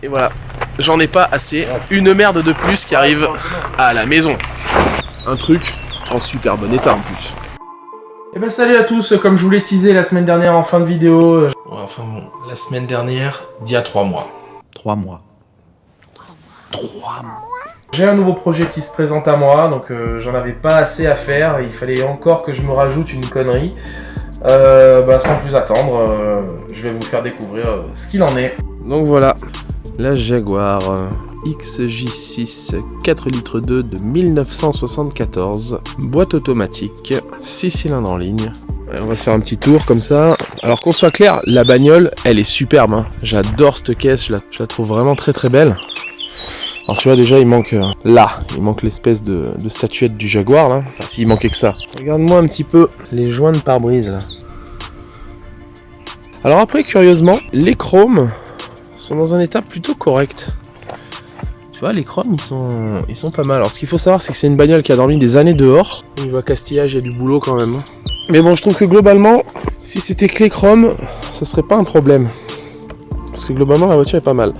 Et voilà, j'en ai pas assez. Une merde de plus qui arrive à la maison. Un truc en super bon état en plus. Et ben salut à tous, comme je vous l'ai teasé la semaine dernière en fin de vidéo. Enfin bon, la semaine dernière, d'il y a 3 mois. 3 mois. 3 mois. J'ai un nouveau projet qui se présente à moi, donc j'en avais pas assez à faire. Il fallait encore que je me rajoute une connerie. Sans plus attendre, je vais vous faire découvrir ce qu'il en est. Donc voilà, la Jaguar XJ6 4 litres 2 de 1974, boîte automatique, 6 cylindres en ligne. On va se faire un petit tour comme ça. Alors qu'on soit clair, la bagnole, elle est superbe, hein. J'adore cette caisse, je la trouve vraiment très très belle. Alors tu vois déjà il manque il manque l'espèce de statuette du Jaguar là. Enfin s'il manquait que ça. Regarde-moi un petit peu les joints de pare-brise là. Alors après curieusement, les chromes sont dans un état plutôt correct. Tu vois les chromes ils sont pas mal. Alors ce qu'il faut savoir c'est que c'est une bagnole qui a dormi des années dehors. Au niveau castillage il y a du boulot quand même. Mais bon je trouve que globalement, si c'était que les chromes, ça serait pas un problème. Parce que globalement la voiture est pas mal.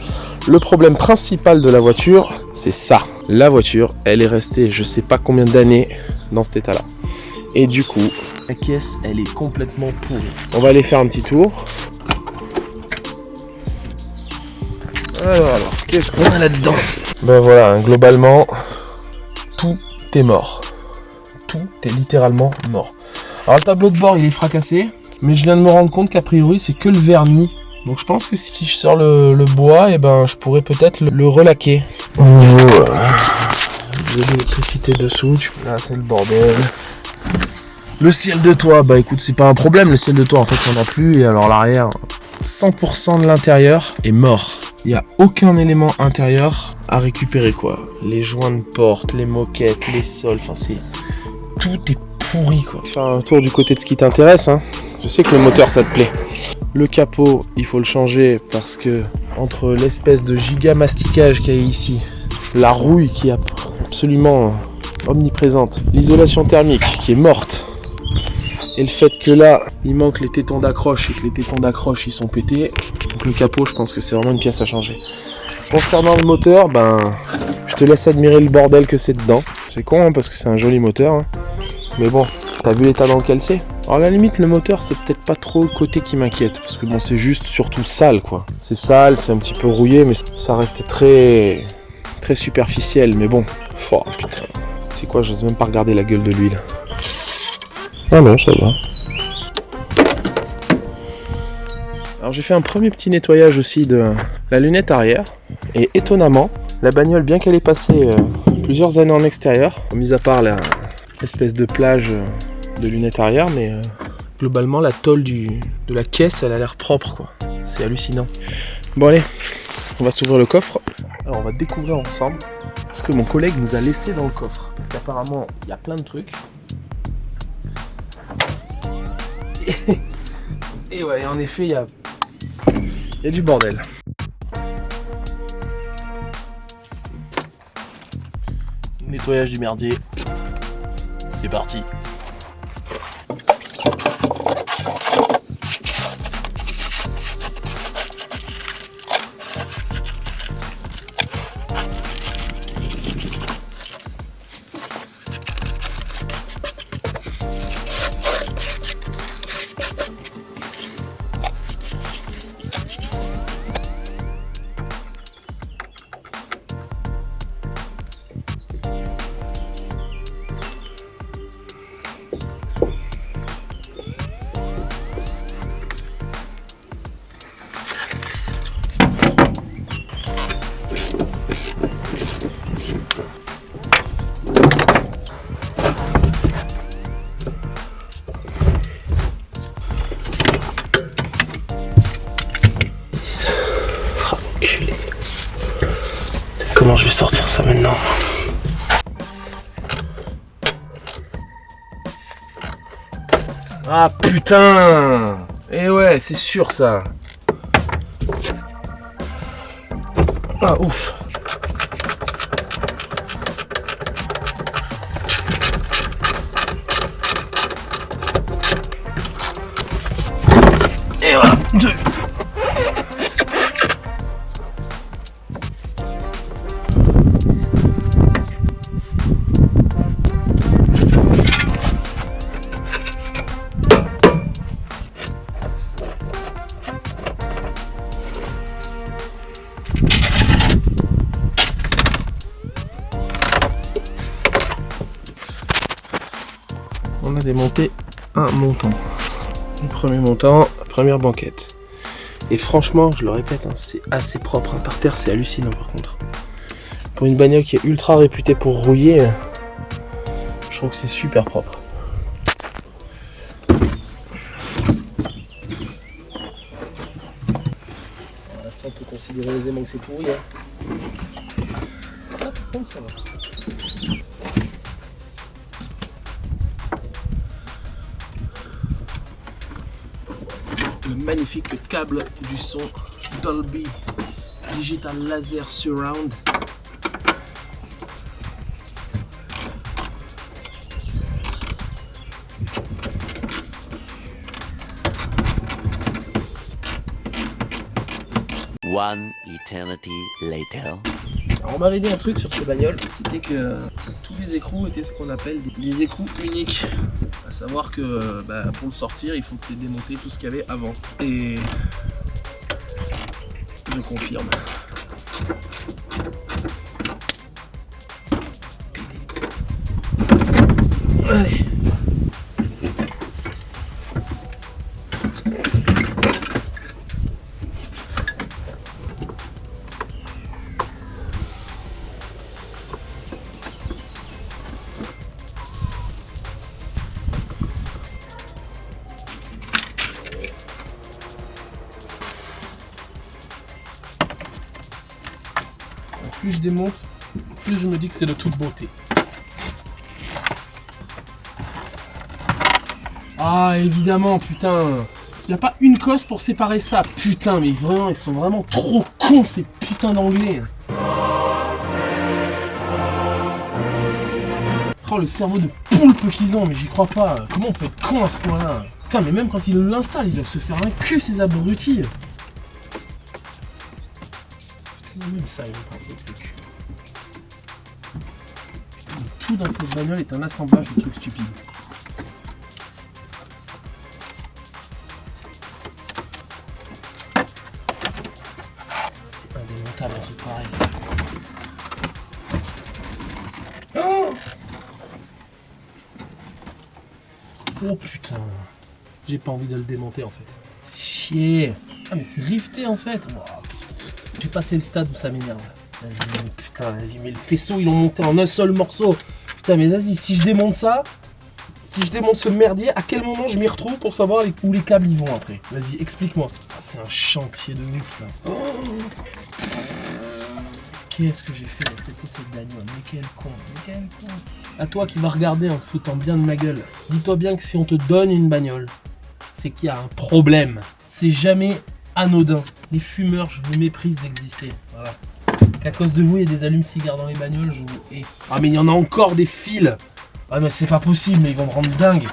Le problème principal de la voiture, c'est ça. La voiture, elle est restée je sais pas combien d'années dans cet état là. Et du coup, la caisse, elle est complètement pourrie. On va aller faire un petit tour. Alors qu'est-ce qu'on a là-dedans? Ben voilà, globalement, tout est mort. Tout est littéralement mort. Alors le tableau de bord, il est fracassé. Mais je viens de me rendre compte qu'a priori, c'est que le vernis. Donc je pense que si je sors le bois, et ben je pourrais peut-être le relaquer. Au niveau de l'électricité dessous, là c'est le bordel. Le ciel de toit, bah écoute c'est pas un problème le ciel de toit en fait on n'a plus. Et alors l'arrière, 100% de l'intérieur est mort. Il n'y a aucun élément intérieur à récupérer quoi. Les joints de porte, les moquettes, les sols, enfin c'est... Tout est pourri quoi. Faire un tour du côté de ce qui t'intéresse hein. Je sais que le moteur ça te plaît. Le capot, il faut le changer parce que entre l'espèce de giga masticage qu'il y a ici, la rouille qui est absolument omniprésente, l'isolation thermique qui est morte, et le fait que là, il manque les tétons d'accroche et que les tétons d'accroche ils sont pétés, donc le capot, je pense que c'est vraiment une pièce à changer. Concernant le moteur, je te laisse admirer le bordel que c'est dedans. C'est con hein, parce que c'est un joli moteur, hein. Mais bon, t'as vu l'état dans lequel c'est? Alors à la limite le moteur c'est peut-être pas trop le côté qui m'inquiète parce que bon c'est juste surtout sale quoi. C'est sale, c'est un petit peu rouillé mais ça reste très très superficiel mais bon. Oh putain. C'est quoi, j'ose même pas regarder la gueule de l'huile. Ah non ça va. Alors j'ai fait un premier petit nettoyage aussi de la lunette arrière et étonnamment la bagnole bien qu'elle ait passé plusieurs années en extérieur, mis à part l'espèce de plage de lunettes arrière, mais globalement la tôle de la caisse elle a l'air propre quoi, c'est hallucinant. Bon allez, on va s'ouvrir le coffre. Alors on va découvrir ensemble ce que mon collègue nous a laissé dans le coffre, parce qu'apparemment il y a plein de trucs. Et ouais, en effet il y a du bordel. Nettoyage du merdier, c'est parti. Enculé. Comment je vais sortir ça maintenant? Ah putain! Eh ouais, c'est sûr ça. Ah ouf. Et voilà. on a démonté un montant. Le premier montant, première banquette. Et franchement, je le répète, hein, c'est assez propre. Hein. Par terre, c'est hallucinant par contre. Pour une bagnole qui est ultra réputée pour rouiller, je trouve que c'est super propre. Voilà, ça, on peut considérer aisément que c'est pourri. Hein. Ça, par contre, ça va. Le magnifique câble du son Dolby Digital Laser Surround. One eternity later. Alors on m'avait dit un truc sur ces bagnoles, c'était que tous les écrous étaient ce qu'on appelle des écrous uniques. À savoir que pour le sortir, il faut que tu aies démonté tout ce qu'il y avait avant. Et je confirme. Allez. Plus je démonte, plus je me dis que c'est de toute beauté. Ah, évidemment, putain. Il n'y a pas une cosse pour séparer ça. Putain, mais vraiment, ils sont vraiment trop cons, ces putains d'anglais. Oh, le cerveau de poulpe qu'ils ont, mais j'y crois pas. Comment on peut être con à ce point-là? Putain, mais même quand ils l'installent, ils doivent se faire un cul, ces abrutis. Même ça, ils vont penser que le cul. Tout dans cette bagnole est un assemblage de trucs stupides. C'est indémontable un truc pareil. Oh, oh putain. J'ai pas envie de le démonter en fait. Chier. Ah mais c'est rifté en fait. Wow. J'ai passé le stade où ça m'énerve. Vas-y, putain, vas-y, mais le faisceau, ils l'ont monté en un seul morceau. Putain, mais vas-y, si je démonte ça, si je démonte ce merdier, à quel moment je m'y retrouve pour savoir où les câbles ils vont après? Vas-y, explique-moi. Ah, c'est un chantier de ouf, là. Oh, qu'est-ce que j'ai fait d'accepter cette bagnole? Mais quel con, mais quel con. À toi qui vas regarder en te foutant bien de ma gueule, dis-toi bien que si on te donne une bagnole, c'est qu'il y a un problème. C'est jamais anodin. Les fumeurs, je vous méprise d'exister. Voilà. Qu'à cause de vous, il y a des allumes-cigares dans les bagnoles, je vous hais. Ah, mais il y en a encore des fils. Ah, mais c'est pas possible, mais ils vont me rendre dingue.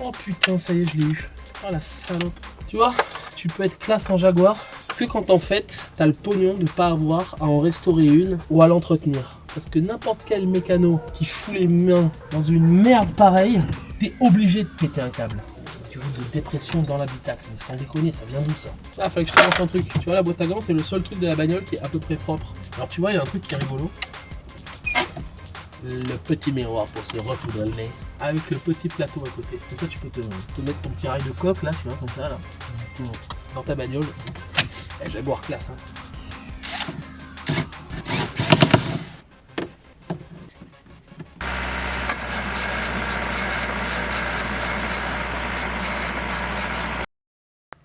Oh putain, ça y est, je l'ai eu. Oh la salope. Tu vois, tu peux être classe en Jaguar que quand en fait, t'as le pognon de pas avoir à en restaurer une ou à l'entretenir. Parce que n'importe quel mécano qui fout les mains dans une merde pareille, t'es obligé de péter un câble. Tu vois, de dépression dans l'habitacle, mais sans déconner, ça vient d'où ça? Ah, fallait que je te montre un truc. Tu vois, la boîte à gants, c'est le seul truc de la bagnole qui est à peu près propre. Alors tu vois, il y a un truc qui est rigolo. Le petit miroir pour se recoudre le nez, avec le petit plateau à côté. Comme ça, tu peux te mettre ton petit rail de coque, là, tu vois, comme ça, là, dans ta bagnole. Eh, Jaguar classe, hein.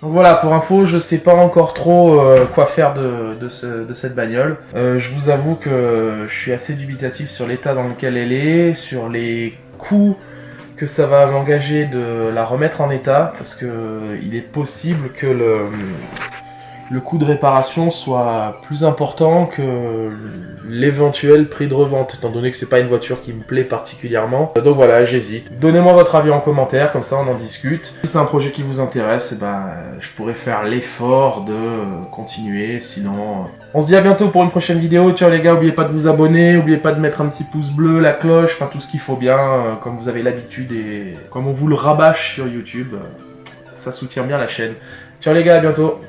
Donc voilà, pour info, je sais pas encore trop quoi faire de cette bagnole. Je vous avoue que je suis assez dubitatif sur l'état dans lequel elle est, sur les coûts que ça va m'engager de la remettre en état, parce que il est possible que le coût de réparation soit plus important que l'éventuel prix de revente, étant donné que c'est pas une voiture qui me plaît particulièrement. Donc voilà, j'hésite. Donnez-moi votre avis en commentaire, comme ça on en discute. Si c'est un projet qui vous intéresse, je pourrais faire l'effort de continuer, sinon... On se dit à bientôt pour une prochaine vidéo. Ciao les gars, n'oubliez pas de vous abonner, n'oubliez pas de mettre un petit pouce bleu, la cloche, enfin tout ce qu'il faut bien, comme vous avez l'habitude et comme on vous le rabâche sur YouTube. Ça soutient bien la chaîne. Ciao les gars, à bientôt.